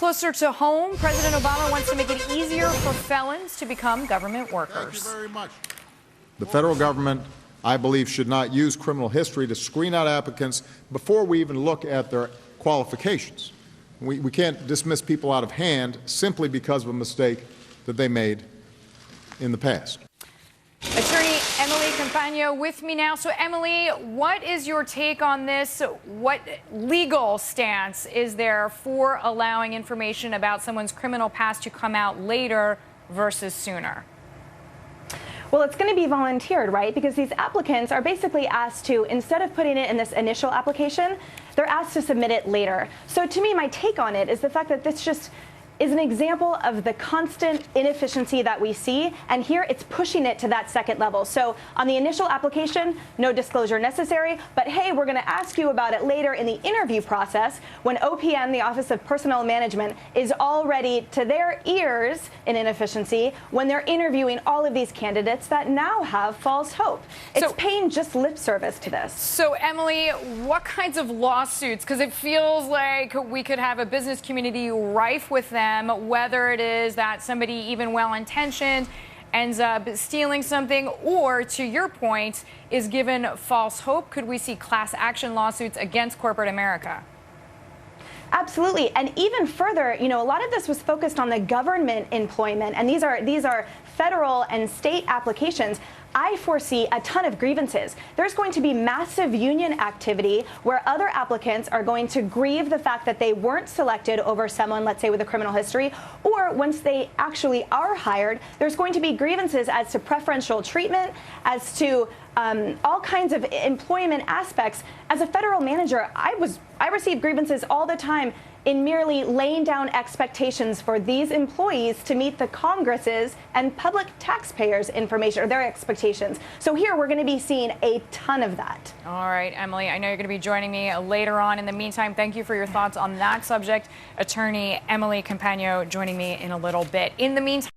closer to home, President Obama wants to make it easier for felons to become government workers. Thank you very much. The federal government, I believe, should not use criminal history to screen out applicants before we even look at their qualifications. We can't dismiss people out of hand simply because of a mistake that they made in the past. Attorney Emily Campagno with me now. So, Emily, what is your take on this? What legal stance is there for allowing information about someone's criminal past to come out later versus sooner? Well, it's going to be volunteered, right? Because these applicants are basically asked to, instead of putting it in this initial application, they're asked to submit it later. So to me, my take on it is the fact that this just is an example of the constant inefficiency that we see, and here it's pushing it to that second level. So on the initial application, no disclosure necessary, but hey, we're going to ask you about it later in the interview process when OPM, the Office of Personnel Management, is already to their ears in inefficiency when they're interviewing all of these candidates that now have false hope. It's paying just lip service to this. So, Emily, what kinds of lawsuits? Because it feels like we could have a business community rife with them, whether it is that somebody, even well-intentioned, ends up stealing something, or, to your point, is given false hope. Could we see class action lawsuits against corporate America? Absolutely. And even further, you know, a lot of this was focused on the government employment, and these are federal and state applications. I foresee a ton of grievances. There's going to be massive union activity where other applicants are going to grieve the fact that they weren't selected over someone, let's say, with a criminal history, or once they actually are hired, there's going to be grievances as to preferential treatment, as to all kinds of employment aspects. As a federal manager, I receive grievances all the time in merely laying down expectations for these employees to meet the Congress's and public taxpayers' information, or their expectations. So here we're going to be seeing a ton of that. All right, Emily, I know you're going to be joining me later on. In the meantime, thank you for your thoughts on that subject. Attorney Emily Campagno joining me in a little bit. In the meantime,